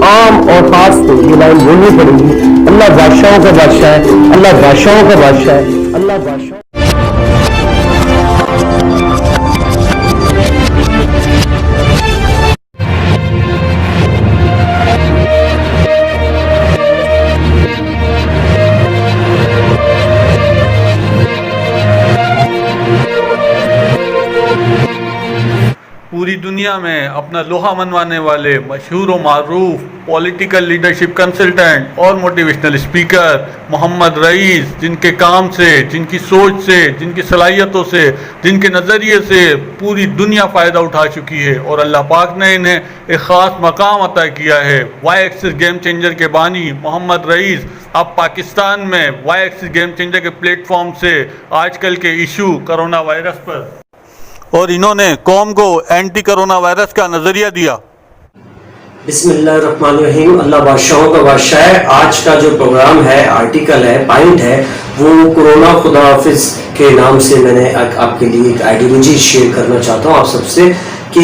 عام اور خاص کو یہ لائن بولنی پڑے گی. اللہ بادشاہوں کا بادشاہ ہے, اللہ بادشاہوں کا بادشاہ ہے, اللہ بادشاہ. پوری دنیا میں اپنا لوہا منوانے والے مشہور و معروف پولیٹیکل لیڈرشپ کنسلٹنٹ اور موٹیویشنل اسپیکر محمد رئیس, جن کے کام سے, جن کی سوچ سے, جن کی صلاحیتوں سے, جن کے نظریے سے پوری دنیا فائدہ اٹھا چکی ہے, اور اللہ پاک نے انہیں ایک خاص مقام عطا کیا ہے. وائی ایکسس گیم چینجر کے بانی محمد رئیس اب پاکستان میں وائی ایکسس گیم چینجر کے پلیٹ فارم سے آج کل کے ایشو کرونا وائرس پر, اور انہوں نے قوم کو اینٹی کرونا وائرس کا نظریہ دیا. بسم اللہ الرحمن الرحیم. اللہ بادشاہوں کا بادشاہ ہے. آج کا جو پروگرام ہے, آرٹیکل ہے, پوائنٹ ہے, وہ کرونا خدا حافظ کے نام سے میں نے آپ کے لیے ایک آئیڈیالوجی شیئر کرنا چاہتا ہوں آپ سب سے, کہ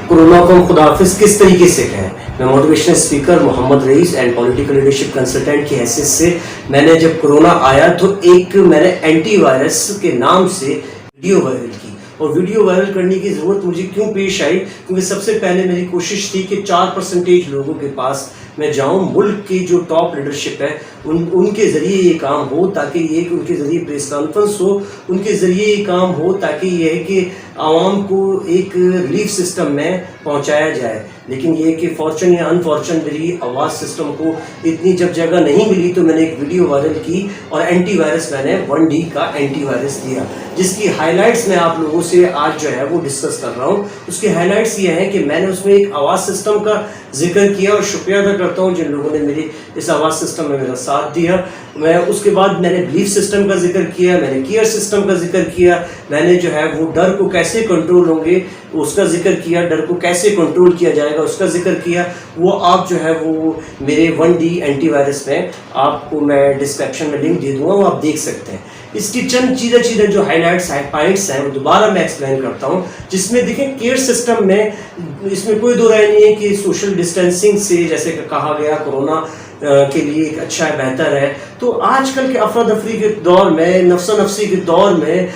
کرونا کو خدا حافظ کس طریقے سے کہیں. میں motivational speaker Mohammad Rais and political leadership consultant کی حیثیت سے میں نے جب کرونا آیا تو میں نے اینٹی وائرس کے نام سے ویڈیو وائرل کی. اور ویڈیو وائرل کرنے کی ضرورت مجھے کیوں پیش آئی؟ کیونکہ سب سے پہلے میری کوشش تھی کہ 4% لوگوں کے پاس میں جاؤں, ملک کی جو ٹاپ لیڈرشپ ہے ان کے ذریعے یہ کام ہو, تاکہ یہ کہ ان کے ذریعے پریس کانفرنس ہو, ان کے ذریعے یہ کام ہو, تاکہ یہ ہے کہ عوام کو ایک ریلیف سسٹم میں پہنچایا جائے. لیکن یہ کہ فارچون یا انفارچون میری آواز سسٹم کو اتنی جب جگہ نہیں ملی تو میں نے ایک ویڈیو وائرل کی اور اینٹی وائرس میں نے 1D کا اینٹی وائرس دیا, جس کی ہائی لائٹس میں آپ لوگوں سے آج جو ہے وہ ڈسکس کر رہا ہوں. اس کی ہائی لائٹس یہ ہیں کہ میں نے اس میں ایک آواز سسٹم کا ذکر کیا, اور شکریہ ادا کرتا ہوں جن لوگوں نے میری اس آواز سسٹم میں میرا ساتھ دیا. میں اس کے بعد میں نے بلیف سسٹم کا ذکر کیا, میں نے کیئر سسٹم کا ذکر کیا, میں نے جو ہے وہ ڈر کو کیسے کنٹرول ہوں گے اس کا ذکر کیا, ڈر کو کیسے کنٹرول کیا جائے گا اس کا ذکر کیا. وہ آپ جو ہے وہ میرے 1D اینٹی وائرس میں آپ کو میں ڈسکرپشن میں لنک دے دوں گا, وہ آپ دیکھ سکتے ہیں. اس کی چند چیزیں جو ہائی لائٹس پوائنٹس ہیں وہ دوبارہ میں ایکسپلین کرتا ہوں, جس میں دیکھیں کیئر سسٹم میں اس میں کوئی دو رائے نہیں ہے کہ سوشل ڈسٹینسنگ سے جیسے کہ کہا گیا کرونا کے لیے ایک اچھا ہے, بہتر ہے. تو آج کل کے افراتفری کے دور میں, نفس و نفسی کے دور میں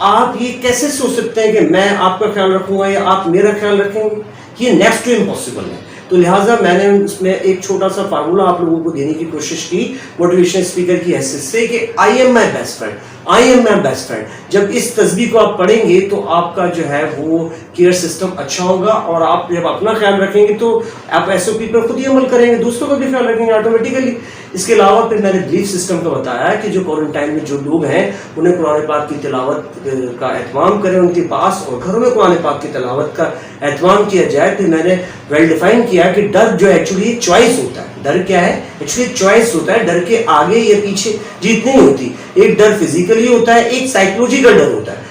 آپ یہ کیسے سوچ سکتے ہیں کہ میں آپ کا خیال رکھوں گا یا آپ میرا خیال رکھیں گے؟ یہ نیکسٹ ٹو امپاسبل ہے. تو لہٰذا میں نے اس میں ایک چھوٹا سا فارمولہ آپ لوگوں کو دینے کی کوشش کی موٹیویشن اسپیکر کی حیثیت سے, کہ I am my best friend, I am my best friend. جب اس تصویر کو آپ پڑھیں گے تو آپ کا جو ہے وہ کیئر سسٹم اچھا ہوگا, اور آپ جب اپنا خیال رکھیں گے تو آپ SOP پر خود ہی عمل کریں گے, دوسروں کا بھی خیال رکھیں گے آٹومیٹیکلی. اس کے علاوہ پھر میں نے بلیف سسٹم کا بتایا کہ جو کوارنٹائن میں جو لوگ ہیں انہیں قرآن پاک کی تلاوت کا اہتمام کریں ان کے پاس, اور گھروں میں قرآن پاک کی تلاوت کا اہتمام کیا جائے. پھر میں نے ویل ڈیفائن کیا کہ ڈر جو ایکچولی چوائس ہوتا ہے. ڈر کیا ہے؟ ایکچولی چوائس ہوتا ہے. ڈر کے آگے یا پیچھے جیت نہیں ہوتی. ایک ڈر فزیکلی ہوتا ہے, ایک سائیکولوجیکل ڈر ہوتا ہے.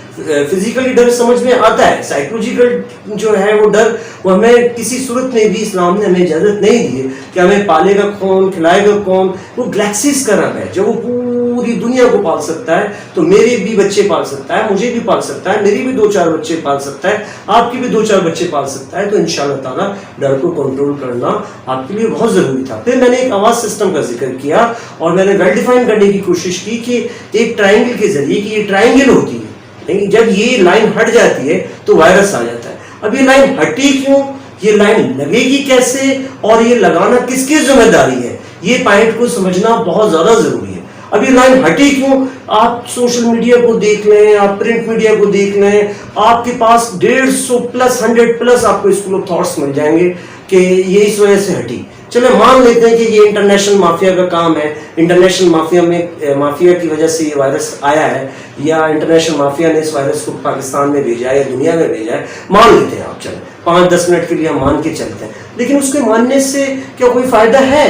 فزیکلی ڈر سمجھ میں آتا ہے, سائیکولوجیکل جو ہے وہ ڈر وہ ہمیں کسی صورت میں بھی اسلام نے ہمیں اجازت نہیں دی ہے کہ ہمیں پالے گا کون, کھلائے گا کون. وہ گلیکسیز کا رب ہے, جب وہ پوری دنیا کو پال سکتا ہے تو میرے بھی بچے پال سکتا ہے, مجھے بھی پال سکتا ہے, میری بھی 2-4 بچے پال سکتا ہے, آپ کی بھی 2-4 بچے پال سکتا ہے. تو انشاءاللہ تعالیٰ ڈر کو کنٹرول کرنا آپ کے لیے بہت ضروری تھا. پھر میں نے ایک آواز سسٹم کا ذکر کیا اور میں نے ویل ڈیفائن کرنے کی کوشش کی کہ ایک ٹرائنگل کے ذریعے کہ یہ ٹرائنگل ہوتی ہے, جب یہ لائن ہٹ جاتی ہے تو وائرس آ جاتا ہے. اب یہ لائن ہٹی کیوں, یہ لائن لگے گی کیسے, اور یہ لگانا کس کی ذمہ داری ہے, یہ پوائنٹ کو سمجھنا بہت زیادہ ضروری ہے. اب یہ لائن ہٹی کیوں؟ آپ سوشل میڈیا کو دیکھ لیں, آپ پرنٹ میڈیا کو دیکھ لیں, آپ کے پاس 150+ 100+ آپ کو اسکول آف تھاٹس مل جائیں گے کہ یہ اس وجہ سے ہٹی. چلے مان لیتے ہیں کہ یہ انٹرنیشنل مافیا کا کام ہے, انٹرنیشنل مافیا کی وجہ سے یہ وائرس آیا ہے, یا انٹرنیشنل مافیا نے اس وائرس کو پاکستان میں بھیجا ہے یا دنیا میں بھیجا ہے. مان لیتے ہیں آپ, چلیں 5-10 منٹ کے لیے ہم مان کے چلتے ہیں. لیکن اس کے ماننے سے کیا کوئی فائدہ ہے؟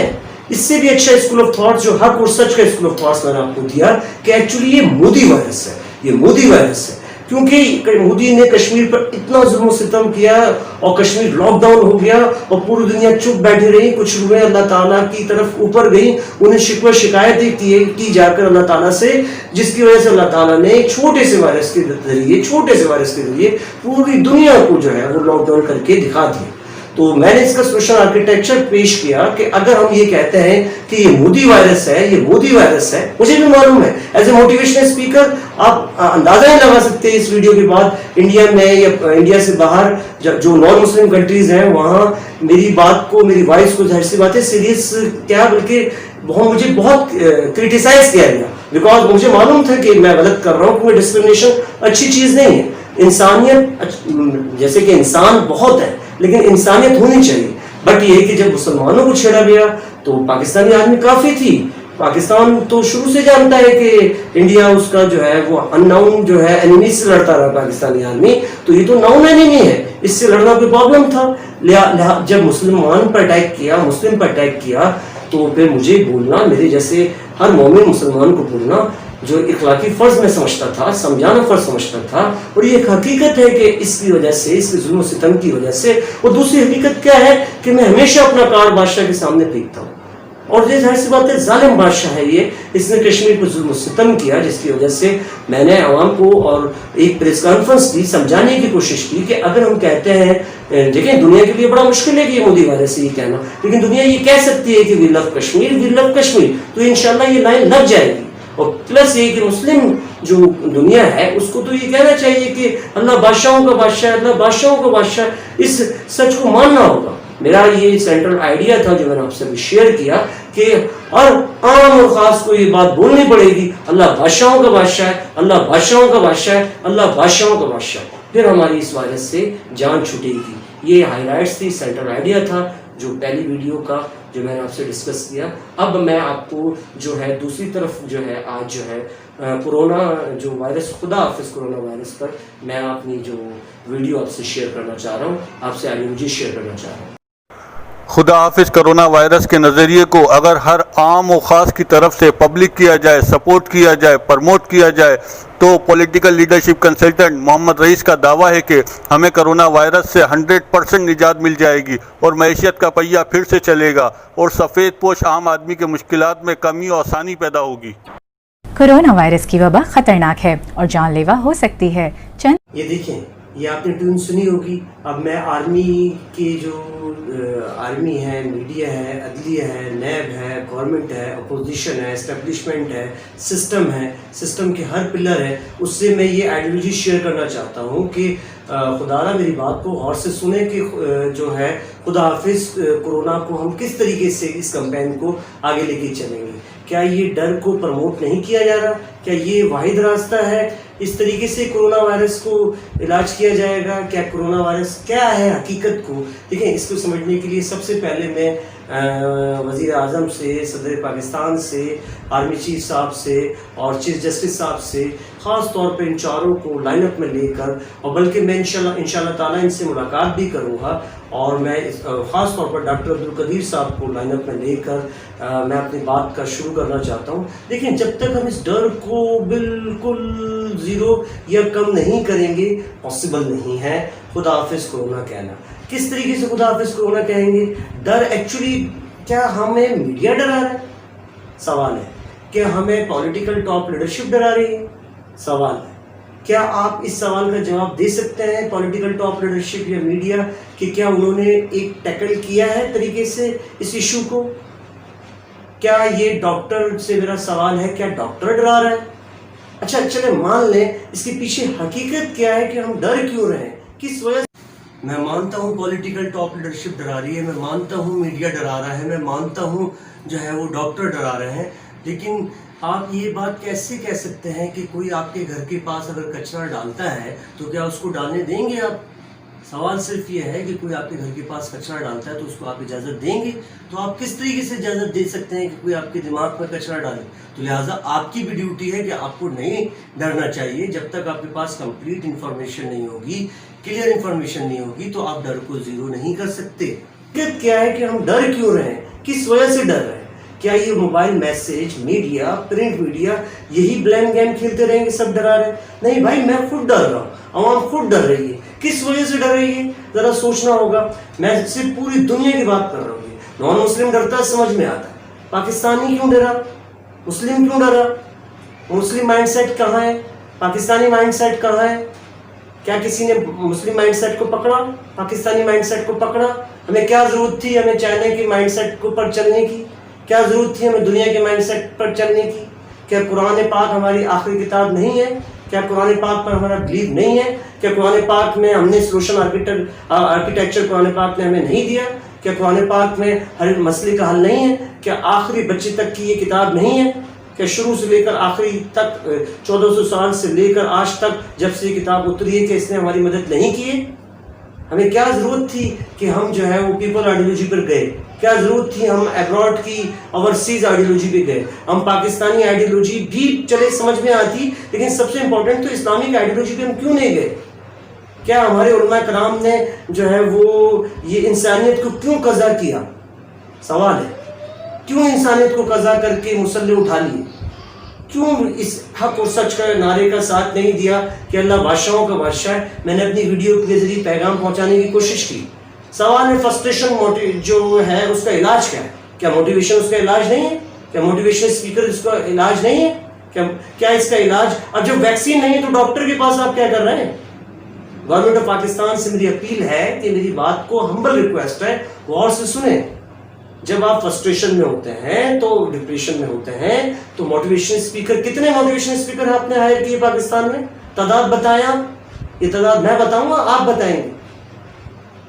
اس سے بھی اچھا اسکول آف تھاٹس جو حق اور سچ کا اسکول آف تھاٹس میں نے آپ کو دیا کہ ایکچولی یہ مودی وائرس ہے, یہ مودی وائرس ہے. کیونکہ مودی نے کشمیر پر اتنا ظلم و ستم کیا اور کشمیر لاک ڈاؤن ہو گیا اور پوری دنیا چپ بیٹھی رہی. کچھ روحیں اللہ تعالیٰ کی طرف اوپر گئیں, انہیں شکوہ شکایتیں کی جا کر اللہ تعالیٰ سے, جس کی وجہ سے اللہ تعالیٰ نے ایک چھوٹے سے وائرس کے ذریعے پوری دنیا کو جو ہے وہ لاک ڈاؤن کر کے دکھا دیا. تو میں نے اس کا سولوشن آرکیٹیکچر پیش کیا کہ اگر ہم یہ کہتے ہیں کہ یہ مودی وائرس ہے، یہ مودی وائرس ہے، مجھے بھی معلوم ہے ایز اے موٹیویشنل اسپیکر آپ اندازہ نہیں لگا سکتے اس ویڈیو کے بعد انڈیا میں یا انڈیا سے باہر جو نان مسلم کنٹریز ہیں وہاں میری بات کو، میری وائس کو ظاہر سی بات ہے سیریس کیا بلکہ مجھے بہت کریٹیسائز کیا گیا، بیکاز مجھے معلوم تھا کہ میں غلط کر رہا ہوں، کیونکہ ڈسکرمنیشن اچھی چیز نہیں ہے. انسانیت جیسے کہ انسان بہت ہے لیکن انسانیت ہونی چاہیے. بٹ یہ کہ جب مسلمانوں کو چھیڑا گیا تو پاکستانی آدمی کافی تھی. پاکستان تو شروع سے جانتا ہے کہ انڈیا اس کا جو ہے وہ ان نون جو ہے انیمی سے لڑتا رہا پاکستانی آدمی، تو یہ تو نون انیمی ہے، اس سے لڑنا کوئی پرابلم تھا. جب مسلمان پر اٹیک کیا، مسلم پر اٹیک کیا، تو پھر مجھے بولنا، میرے جیسے ہر مومن مسلمان کو بولنا جو اخلاقی فرض میں سمجھتا تھا، سمجھانا فرض سمجھتا تھا. اور یہ ایک حقیقت ہے کہ اس کی وجہ سے، اس کے ظلم و ستم کی وجہ سے. اور دوسری حقیقت کیا ہے کہ میں ہمیشہ اپنا کار بادشاہ کے سامنے پھینکتا ہوں. اور یہ ظاہر سی بات ہے ظالم بادشاہ ہے یہ، اس نے کشمیر پر ظلم و ستم کیا، جس کی وجہ سے میں نے عوام کو اور ایک پریس کانفرنس کی، سمجھانے کی کوشش کی کہ اگر ہم کہتے ہیں، دیکھیں دنیا کے لیے بڑا مشکل ہے کہ یہ مودی وائرس سے یہ کہنا، لیکن دنیا یہ کہہ سکتی ہے کہ وی لو کشمیر، وی لو کشمیر، تو انشاءاللہ یہ لائن لگ جائے گی. اور پلس یہ کہ مسلم جو دنیا ہے اس کو تو یہ کہنا چاہیے کہ اللہ بادشاہوں کا بادشاہ ہے، اللہ بادشاہوں کا بادشاہ، اس سچ کو ماننا ہوگا. میرا یہ سینٹرل آئیڈیا تھا جو میں نے آپ سے بھی شیئر کیا کہ ہر عام اور خاص کو یہ بات بولنی پڑے گی، اللہ بادشاہوں کا بادشاہ ہے، اللہ بادشاہوں کا بادشاہ ہے، اللہ بادشاہوں کا بادشاہ. پھر ہماری اس وائرس سے جان چھوٹے گی. یہ ہائی لائٹس تھی، سینٹرل آئیڈیا تھا جو پہلی ویڈیو کا جو میں نے آپ سے ڈسکس کیا. اب میں آپ کو جو ہے دوسری طرف جو ہے آج جو ہے کورونا جو وائرس، خدا حافظ کورونا وائرس پر میں اپنی جو ویڈیو آپ سے شیئر کرنا چاہ رہا ہوں، آپ سے آئیڈیالوجی شیئر کرنا چاہ رہا ہوں. خدا حافظ کرونا وائرس کے نظریے کو اگر ہر عام و خاص کی طرف سے پبلک کیا جائے، سپورٹ کیا جائے، پرموٹ کیا جائے، تو پولیٹیکل لیڈرشپ کنسلٹنٹ محمد رئیس کا دعویٰ ہے کہ ہمیں کرونا وائرس سے 100% نجات مل جائے گی اور معیشت کا پہیہ پھر سے چلے گا اور سفید پوش عام آدمی کے مشکلات میں کمی اور آسانی پیدا ہوگی. کورونا وائرس کی وبا خطرناک ہے اور جان لیوا ہو سکتی ہے. یہ دیکھیں، یہ آپ نے ٹیون سنی ہوگی. اب میں آرمی کی جو آرمی ہے، میڈیا ہے، عدلیہ ہے، نیب ہے، گورنمنٹ ہے، اپوزیشن ہے، اسٹیبلشمنٹ ہے، سسٹم ہے، سسٹم کے ہر پلر ہے، اس سے میں یہ آئیڈیالوجی شیئر کرنا چاہتا ہوں کہ خدا را میری بات کو غور سے سنیں کہ جو ہے خدا حافظ کورونا کو ہم کس طریقے سے اس کمپین کو آگے لے کے چلیں گے. کیا یہ ڈر کو پروموٹ نہیں کیا جا رہا؟ کیا یہ واحد راستہ ہے؟ اس طریقے سے کرونا وائرس کو علاج کیا جائے گا؟ کیا کرونا وائرس کیا ہے حقیقت کو؟ دیکھیں، اس کو سمجھنے کے لیے سب سے پہلے میں وزیر اعظم سے، صدر پاکستان سے، آرمی چیف صاحب سے اور چیف جسٹس صاحب سے خاص طور پہ ان چاروں کو لائن اپ میں لے کر، اور بلکہ میں انشاءاللہ تعالیٰ ان سے ملاقات بھی کروں گا، اور میں خاص طور پر ڈاکٹر عبدالقدیر صاحب کو لائن اپ میں لے کر میں اپنی بات کا شروع کرنا چاہتا ہوں. دیکھیں، جب تک ہم اس ڈر کو بالکل زیرو یا کم نہیں کریں گے، پاسبل نہیں ہے خدا حافظ کورونا کہنا. کس طریقے سے خدا حافظ کورونا کہیں گے؟ ڈر ایکچولی کیا ہمیں میڈیا ڈرا رہا ہے؟ سوال ہے. کیا ہمیں پولیٹیکل ٹاپ لیڈرشپ ڈرا رہی ہے؟ سوال ہے. کیا آپ اس سوال کا جواب دے سکتے ہیں پولیٹیکل ٹاپ لیڈرشپ یا میڈیا کہ کیا انہوں نے ایک ٹیکل کیا ہے طریقے سے اس ایشو کو؟ کیا یہ ڈاکٹر سے میرا سوال ہے، کیا ڈاکٹر ڈرا رہا ہے؟ اچھا چلے مان لیں، اس کے پیچھے حقیقت کیا ہے کہ ہم ڈر کیوں رہے ہیں، کس وجہ سے؟ میں مانتا ہوں پولیٹیکل ٹاپ لیڈرشپ ڈرا رہی ہے، میں مانتا ہوں میڈیا ڈرا رہا ہے، میں مانتا ہوں جو ہے وہ ڈاکٹر ڈرا رہے ہیں، لیکن آپ یہ بات کیسے کہہ سکتے ہیں کہ کوئی آپ کے گھر کے پاس اگر کچرا ڈالتا ہے تو کیا اس کو ڈالنے دیں گے آپ؟ سوال صرف یہ ہے کہ کوئی آپ کے گھر کے پاس کچرا ڈالتا ہے تو اس کو آپ اجازت دیں گے؟ تو آپ کس طریقے سے اجازت دے سکتے ہیں کہ کوئی آپ کے دماغ میں کچرا ڈالے؟ تو لہٰذا آپ کی بھی ڈیوٹی ہے کہ آپ کو نہیں ڈرنا چاہیے. جب تک آپ کے پاس کمپلیٹ انفارمیشن نہیں ہوگی، کلیئر انفارمیشن نہیں ہوگی، تو آپ ڈر کو زیرو نہیں کر سکتے. حقیقت کیا ہے کہ ہم ڈر کیوں رہے ہیں، کس وجہ سے ڈر رہے ہیں؟ کیا یہ mobile message, media, print media یہی بلیم گیم کھیلتے رہیں گے سب ڈرا رہے ہیں؟ نہیں بھائی، میں خود ڈر رہا ہوں، عوام خود ڈر رہی ہے. کس وجہ سے ڈر رہی ہے ذرا سوچنا ہوگا. میں صرف پوری دنیا کی بات کر رہا ہوں. نان مسلم ڈرتا ہے، سمجھ میں آتا ہے. پاکستانی کیوں ڈرا؟ مسلم کیوں ڈرا؟ مسلم مائنڈ سیٹ کہاں ہے؟ پاکستانی مائنڈ سیٹ کہاں ہے؟ کیا کسی نے مسلم مائنڈ سیٹ کو پکڑا؟ پاکستانی مائنڈ سیٹ کو پکڑا؟ ہمیں کیا ضرورت تھی ہمیں چائنا کے مائنڈ سیٹ کے اوپر چلنے کی؟ کیا ضرورت تھی ہمیں دنیا کے مائنڈ سیٹ پر چلنے کی؟ کیا قرآن پاک ہماری آخری کتاب نہیں ہے؟ کیا قرآن پاک پر ہمارا بلیو نہیں ہے؟ کیا قرآن پاک میں ہم نے سولوشن آرکیٹیکچر قرآن پاک نے ہمیں نہیں دیا؟ کیا قرآن پاک میں ہر مسئلے کا حل نہیں ہے؟ کیا آخری بچے تک کی یہ کتاب نہیں ہے؟ کہ شروع سے لے کر آخری تک 1400 سال سے لے کر آج تک جب سے یہ کتاب اتری ہے کہ اس نے ہماری مدد نہیں کی ہے؟ ہمیں کیا ضرورت تھی کہ ہم جو ہے وہ پیپل آئیڈیالوجی پر گئے؟ کیا ضرورت تھی ہم ایبراڈ کی اوورسیز آئیڈیالوجی پہ گئے؟ ہم پاکستانی آئیڈیالوجی بھی چلے سمجھ میں آتی، لیکن سب سے امپورٹنٹ تو اسلامک آئیڈیالوجی پہ ہم کیوں نہیں گئے؟ کیا ہمارے علماء کرام نے جو ہے وہ یہ انسانیت کو کیوں قضا کیا؟ سوال ہے، کیوں انسانیت کو قضا کر کے مسلح اٹھا لیے؟ کیوں اس حق اور سچ کا نعرے کا ساتھ نہیں دیا کہ اللہ بادشاہوں کا بادشاہ ہے؟ میں نے اپنی ویڈیو کے ذریعے پیغام پہنچانے کی کوشش کی۔ سوال ہے فرسٹریشن جو ہے اس کا علاج کیا ہے؟ کیا موٹیویشن اس کا علاج نہیں ہے؟ کیا موٹیویشن اسپیکر اس کا علاج نہیں ہے؟ کیا اس کا علاج؟ اب جب ویکسین نہیں ہے تو ڈاکٹر کے پاس آپ کیا کر رہے ہیں؟ گورنمنٹ آف پاکستان سے میری اپیل ہے کہ میری بات کو ہمبل ریکویسٹ ہے غور سے سنیں۔ جب آپ فرسٹریشن میں ہوتے ہیں تو ڈپریشن میں ہوتے ہیں تو موٹیویشن اسپیکر، کتنے موٹیویشن اسپیکر آپ نے ہائر کیے پاکستان میں؟ تعداد بتائیں آپ، یہ تعداد میں بتاؤں گا آپ بتائیں گے،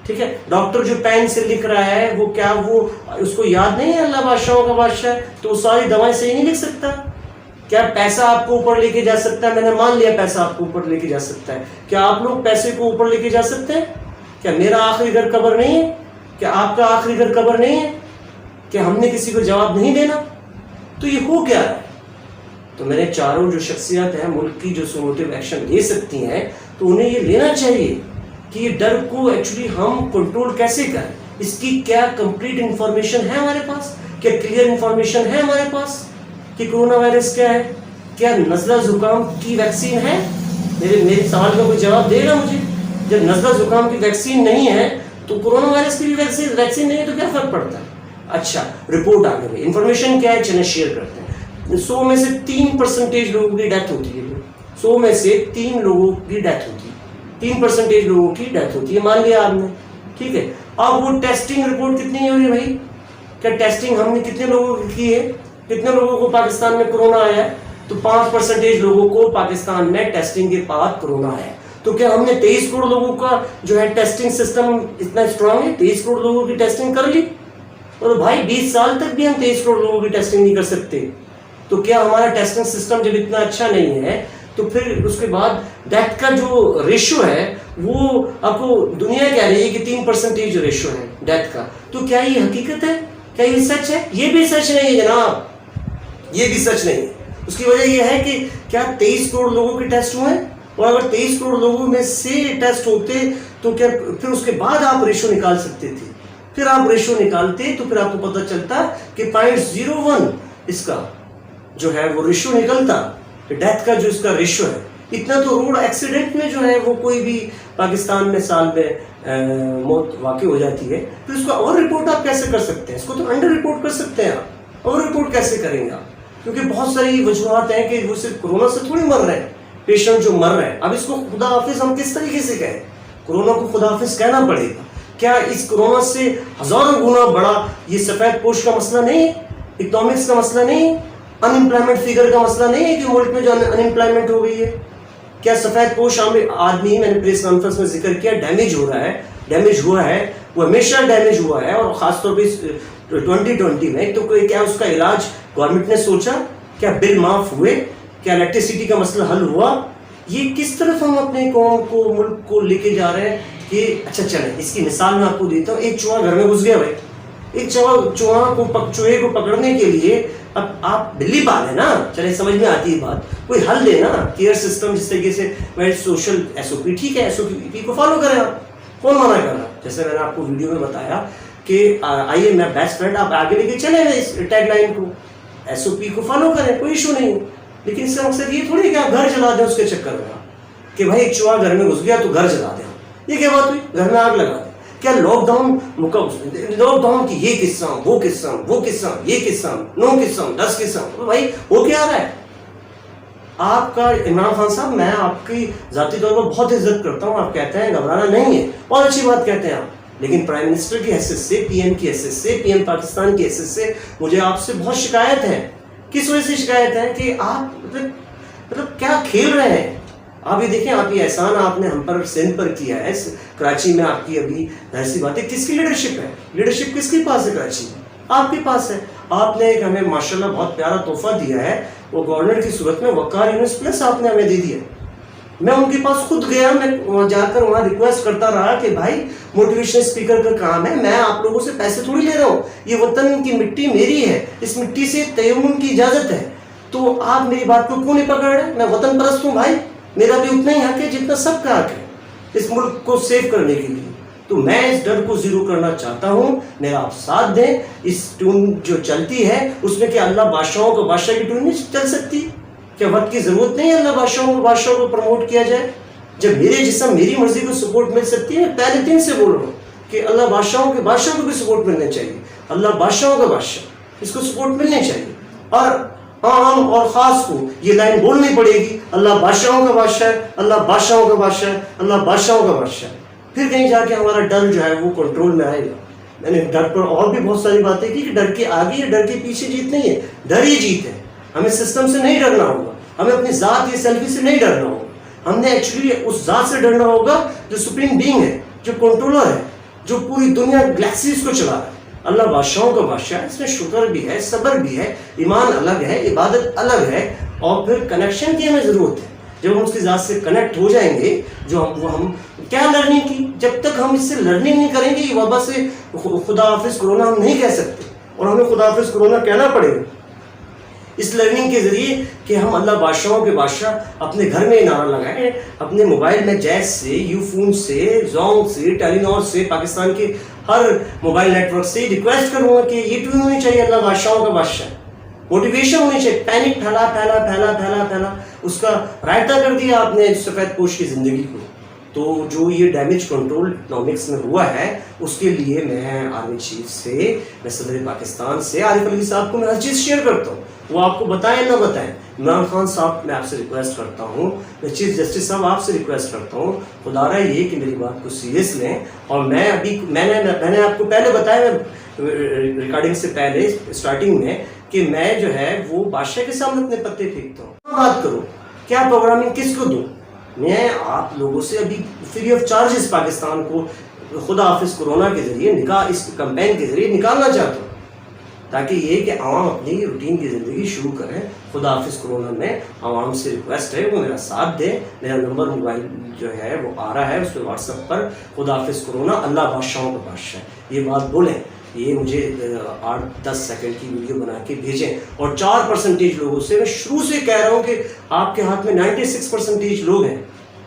ٹھیک ہے؟ ڈاکٹر جو پین سے لکھ رہا ہے وہ کیا وہ اس کو یاد نہیں ہے اللہ بادشاہوں کا بادشاہ ہے تو وہ ساری دوائیں صحیح نہیں لکھ سکتا؟ کیا پیسہ آپ کو اوپر لے کے جا سکتا ہے؟ میں نے مان لیا پیسہ آپ کو اوپر لے کے جا سکتا ہے، کیا آپ لوگ پیسے کو اوپر لے کے جا سکتے ہیں؟ کیا میرا آخری گھر قبر نہیں ہے؟ کیا آپ کا آخری گھر قبر نہیں ہے؟ کہ ہم نے کسی کو جواب نہیں دینا؟ تو یہ ہو کیا ہے؟ تو میرے چاروں جو شخصیات ہیں ملک کی جو سپورٹیو ایکشن لے سکتی ہیں تو انہیں یہ لینا چاہیے کہ یہ ڈر کو ایکچولی ہم کنٹرول کیسے کریں، اس کی کیا کمپلیٹ انفارمیشن ہے ہمارے پاس، کیا کلیئر انفارمیشن ہے ہمارے پاس کہ کرونا وائرس کیا ہے، کیا نزلہ زکام کی ویکسین ہے؟ میرے سوال کا کوئی جواب دے گا مجھے؟ جب نزلہ زکام کی ویکسین نہیں ہے تو کرونا وائرس کی بھی ویکسین نہیں ہے تو کیا فرق پڑتا ہے؟ اچھا رپورٹ آ گئی، انفارمیشن کیا ہے چلیں شیئر کرتے ہیں۔ 100 میں سے 3% لوگوں کی ڈیتھ ہوتی ہے، 100 میں سے 3 لوگوں کی ڈیتھ ہوتی ہے، 3% لوگوں کی ڈیتھ ہوتی ہے، مان لیا آپ نے، ٹھیک ہے؟ اب وہ ٹیسٹنگ رپورٹ کتنی ہو رہی ہے بھائی؟ کیا ٹیسٹنگ ہم نے کتنے لوگوں کی ہے؟ کتنے لوگوں کو پاکستان میں کرونا آیا ہے؟ تو 5% لوگوں کو پاکستان میں ٹیسٹنگ کے بعد کرونا آیا ہے۔ تو کیا ہم نے 23 کروڑ لوگوں کا جو ہے ٹیسٹنگ سسٹم اتنا اسٹرانگ ہے؟ 23 کروڑ لوگوں کی ٹیسٹنگ کر لی؟ اور بھائی 20 سال تک بھی ہم 23 کروڑ لوگوں کی ٹیسٹنگ نہیں کر سکتے، تو کیا ہمارا ٹیسٹنگ سسٹم جب اتنا اچھا نہیں ہے تو پھر اس کے بعد ڈیتھ کا جو ریشو ہے وہ آپ کو دنیا کہہ رہی ہے کہ 3% جو ریشو ہے ڈیتھ کا، تو کیا یہ حقیقت ہے؟ کیا یہ سچ ہے؟ یہ بھی سچ نہیں ہے جناب، یہ بھی سچ نہیں ہے۔ اس کی وجہ یہ ہے کہ کیا 23 کروڑ لوگوں کے ٹیسٹ ہوئے ہیں، اور اگر 23 کروڑ لوگوں میں سے ٹیسٹ ہوتے تو کیا پھر اس کے بعد آپ ریشو نکال سکتے تھے؟ پھر آپ ریشو نکالتے تو پھر آپ کو پتہ چلتا کہ 0.01 اس کا جو ہے وہ ریشو نکلتا، ڈیتھ کا جو اس کا ریشو ہے۔ اتنا تو روڈ ایکسیڈنٹ میں جو ہے وہ کوئی بھی پاکستان میں سال میں موت واقع ہو جاتی ہے، پھر اس کو اوور رپورٹ آپ کیسے کر سکتے ہیں؟ اس کو تو انڈر رپورٹ کر سکتے ہیں آپ، اوور رپورٹ کیسے کریں گے آپ؟ کیونکہ بہت ساری وجوہات ہیں کہ وہ صرف کرونا سے تھوڑی مر رہے ہیں، پیشنٹ جو مر رہے ہیں۔ اب اس کو خدا حافظ ہم کس طریقے سے کہیں؟ کرونا کو خدا حافظ کہنا پڑے گا۔ کیا اس کرونا سے ہزاروں گنا بڑا یہ سفید پوش کا مسئلہ نہیں ہے، اکنامکس کا مسئلہ نہیں ہے، ان امپلائمنٹ فگر کا مسئلہ نہیں ہے کہ ملک میں جو ان امپلائمنٹ ہو گئی ہے؟ کیا سفید پوش آدمی، میں نے پریس کانفرنس میں ذکر کیا، ڈیمیج ہو رہا ہے، ڈیمیج ہوا ہے، وہ ہمیشہ ڈیمیج ہوا ہے، اور خاص طور پہ 2020 میں تو کیا اس کا علاج گورنمنٹ نے سوچا؟ کیا بل معاف ہوئے؟ کیا الیکٹریسٹی کا مسئلہ حل ہوا؟ یہ کس طرف ہم اپنے قوم کو، ملک کو لے کے جا رہے ہیں کہ اچھا چلیں اس کی مثال میں آپ کو دیتا ہوں۔ ایک چوہا گھر میں گھس گیا بھائی، ایک چوہے کو پکڑنے کے لیے اب آپ بلی پالیں نا، چلے سمجھ میں آتی ہے بات، کوئی حل دے نا، کیئر سسٹم جس طریقے سے سوشل SOP، ٹھیک ہے SOP کو فالو کریں آپ، کون منع کر رہا؟ جیسے میں نے آپ کو ویڈیو میں بتایا کہ آئیے میں بیسٹ فرینڈ، آپ آگے لے کے چلیں اس ٹیگ لائن کو، SOP کو فالو کریں، کوئی ایشو نہیں ہے، لیکن اس کا مقصد یہ تھوڑی کہ آپ گھر جلا دیں اس کے چکر میں کہ بھائی ایک چوہا گھر میں گھس گیا تو گھر جلا دیں، یہ کیا بات ہوئی؟ گھر میں آگ لگا دیں۔ کیا لاک ڈاؤن کی یہ قصہ وہ قصہ وہ قصہ یہ قصہ 9 قصہ 10 قصہ، بھائی وہ کیا رہا ہے؟ آپ کا عمران خان صاحب، میں آپ کی ذاتی طور پر بہت عزت کرتا ہوں، آپ کہتے ہیں گھبرانا نہیں ہے، بہت اچھی بات کہتے ہیں آپ، لیکن پرائم منسٹر کی حیثیت سے, پی ایم کی حیثیت سے, پی ایم پاکستان کی حیثیت سے مجھے آپ سے بہت شکایت ہے. کس وجہ سے شکایت ہے کہ آپ مطلب کیا کھیل رہے ہیں. آپ یہ دیکھیں, آپ یہ احسان آپ نے ہم پر سندھ پر کیا ہے. کراچی میں آپ کی ابھی ایسی بات ہے, کس کی لیڈرشپ ہے؟ لیڈرشپ کس کے پاس ہے کراچی میں؟ آپ کے پاس ہے. آپ نے ایک ہمیں ماشاءاللہ بہت پیارا تحفہ دیا ہے, وہ گورنر کی صورت میں وقار یونس پلس آپ نے ہمیں دے دیا. میں ان کے پاس خود گیا, میں جا کر وہاں ریکویسٹ کرتا رہا کہ بھائی موٹیویشنل اسپیکر کا کام ہے, میں آپ لوگوں سے پیسے تھوڑی لے رہا ہوں, یہ وطن کی مٹی میری ہے, اس مٹی سے تیمم کی اجازت ہے, تو آپ میری بات کو کیوں نہیں پکڑ رہے؟ میں وطن پرست ہوں بھائی, میرا بھی اتنا ہی حق ہے جتنا سب کا حق ہے اس ملک کو سیو کرنے کے لیے. تو میں اس ڈر کو زیرو کرنا چاہتا ہوں, میرا آپ ساتھ دیں. اس ٹون جو چلتی ہے اس میں کیا اللہ بادشاہوں کو بادشاہ کی ٹون نہیں چل سکتی؟ کیا وقت کی ضرورت نہیں ہے اللہ بادشاہوں کو پروموٹ کیا جائے؟ جب میرے جسم میری مرضی کو سپورٹ مل سکتی ہے, میں پہلے دن سے بول رہا ہوں کہ اللہ بادشاہوں کو بھی سپورٹ ملنا چاہیے. اللہ بادشاہوں کا بادشاہ, اس کو سپورٹ ملنا چاہیے. اور عام اور خاص کو یہ لائن بولنی پڑے گی, اللہ بادشاہوں کا بادشاہ ہے, اللہ بادشاہوں کا بادشاہ ہے, اللہ بادشاہوں کا بادشاہ ہے. پھر کہیں جا کے ہمارا ڈر جو ہے وہ کنٹرول میں آئے گا. میں نے ڈر پر اور بھی بہت ساری باتیں کی کہ ڈر کے آگے یا ڈر کے پیچھے جیت نہیں ہے, ڈر ہی جیت ہے. ہمیں سسٹم سے نہیں ڈرنا ہوگا, ہمیں اپنی ذات یا سیلفی سے نہیں ڈرنا ہوگا. ہم نے ایکچولی اس ذات سے ڈرنا ہوگا جو سپریم بینگ ہے, جو کنٹرولر ہے, جو پوری دنیا گلیکسیز کو چلا رہا ہے. اللہ بادشاہوں کا بادشاہ ہے, اس میں شکر بھی ہے, صبر بھی ہے, ایمان الگ ہے, عبادت الگ ہے, اور پھر کنیکشن کی ہمیں ضرورت ہے. جب ہم اس کی ذات سے کنیکٹ ہو جائیں گے, جو ہم کیا لرننگ کی, جب تک ہم اس سے لرننگ نہیں کریں گے یہ وبا سے خدا حافظ کرونا ہم نہیں کہہ سکتے, اور ہمیں خدا حافظ کرونا کہنا پڑے گا اس لرننگ کے ذریعے کہ ہم اللہ بادشاہوں کے بادشاہ اپنے گھر میں نعرہ لگائیں. اپنے موبائل میں جیز سے, یو فون سے, زونگ سے, ٹیلی نار سے, پاکستان کے ہر موبائل نیٹ ورک سے ریکویسٹ کروں گا کہ یہ ٹون ہونی چاہیے اللہ بادشاہوں کا بادشاہ, موٹیویشن ہونی چاہیے. پینک پھیلا اس کا رائتہ کر دیا آپ نے سفید پوش کی زندگی کو. تو جو یہ ڈیمیج کنٹرول اکنامکس میں ہوا ہے اس کے لیے میں آرمی چیف سے, میں صدر پاکستان سے, عارف علی صاحب کو میں ہر چیز شیئر کرتا ہوں, وہ آپ کو بتائیں نہ بتائیں. عمران خان صاحب میں آپ سے ریکویسٹ کرتا ہوں, میں چیف جسٹس صاحب آپ سے ریکویسٹ کرتا ہوں, خدا رہا یہ کہ میری بات کو سیریس لیں. اور میں نے آپ کو پہلے بتایا ریکارڈنگ سے پہلے اسٹارٹنگ میں کہ میں جو ہے وہ بادشاہ کے سامنے اپنے پتے پھینکتا ہوں. بات کرو کیا پروگرامنگ کس کو دوں. میں آپ لوگوں سے ابھی فری آف چارجز پاکستان کو خدا حافظ کرونا کے ذریعے اس کمپین کے ذریعے نکالنا چاہتا ہوں, تاکہ یہ کہ عوام اپنی روٹین کی زندگی شروع کریں. خدا حافظ کرونا میں عوام سے ریکویسٹ ہے وہ میرا ساتھ دیں. میرا نمبر موبائل جو ہے وہ آ رہا ہے, اس پہ واٹس ایپ پر خدا حافظ کرونا اللہ بادشاہوں کا بادشاہ, یہ بات بولیں. یہ مجھے 8-10 سیکنڈ کی ویڈیو بنا کے بھیجیں. اور 4% لوگوں سے میں شروع سے کہہ رہا ہوں کہ آپ کے ہاتھ میں 96% لوگ ہیں,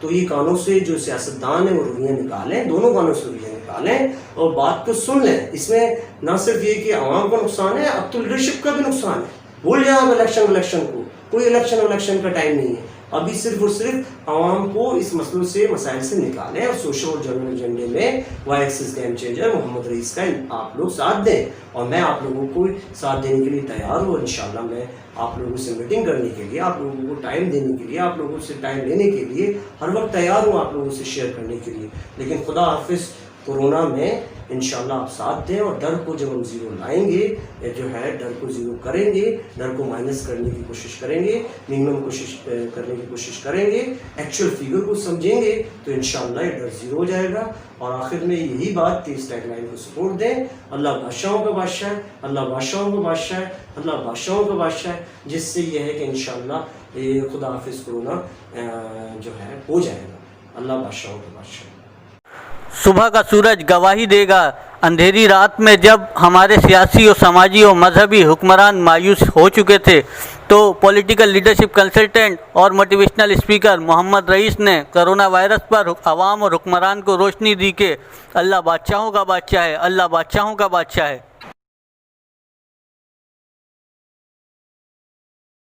تو یہ کانوں سے جو سیاستدان ہیں وہ رویاں نکالیں, دونوں کانوں سے رویاں نکالیں اور بات کو سن لیں. اس میں نہ صرف یہ کہ عوام کو نقصان ہے, اب تو لیڈرشپ کا بھی نقصان ہے. بھول جائیں آپ الیکشن کو, کوئی الیکشن کا ٹائم نہیں ہے. ابھی صرف اور صرف عوام کو اس مسئلوں سے مسائل سے نکالیں, اور سوشل اور جنرل ایجنڈے میں وائی ایکسس گیم چینجر محمد رئیس کا آپ لوگ ساتھ دیں. اور میں آپ لوگوں کو ساتھ دینے کے لیے تیار ہوں. انشاءاللہ میں آپ لوگوں سے میٹنگ کرنے کے لیے, آپ لوگوں کو ٹائم دینے کے لیے, آپ لوگوں سے ٹائم لینے کے لیے ہر وقت تیار ہوں, آپ لوگوں سے شیئر کرنے کے لیے. لیکن خدا حافظ کرونا میں انشاءاللہ آپ ساتھ دیں, اور ڈر کو جب ہم زیرو لائیں گے, جو ہے ڈر کو زیرو کریں گے, ڈر کو مائنس کرنے کی کوشش کریں گے, منیمم کوشش کرنے کی کوشش کریں گے, ایکچوئل فیگر کو سمجھیں گے, تو انشاءاللہ یہ ڈر زیرو ہو جائے گا. اور آخر میں یہی بات کہ اس ٹیگ لائن کو سپورٹ دیں, اللہ بادشاہوں کا بادشاہ ہے, اللہ بادشاہوں کا بادشاہ ہے, اللہ بادشاہوں کا بادشاہ ہے, جس سے یہ ہے کہ انشاءاللہ یہ خدا حافظ کرونا جو ہے ہو جائے گا. اللہ بادشاہوں کا بادشاہ ہے. صبح کا سورج گواہی دے گا, اندھیری رات میں جب ہمارے سیاسی اور سماجی اور مذہبی حکمران مایوس ہو چکے تھے, تو پولیٹیکل لیڈرشپ کنسلٹنٹ اور موٹیویشنل اسپیکر محمد رئیس نے کرونا وائرس پر عوام اور حکمران کو روشنی دی کہ اللہ بادشاہوں کا بادشاہ ہے, اللہ بادشاہوں کا بادشاہ ہے.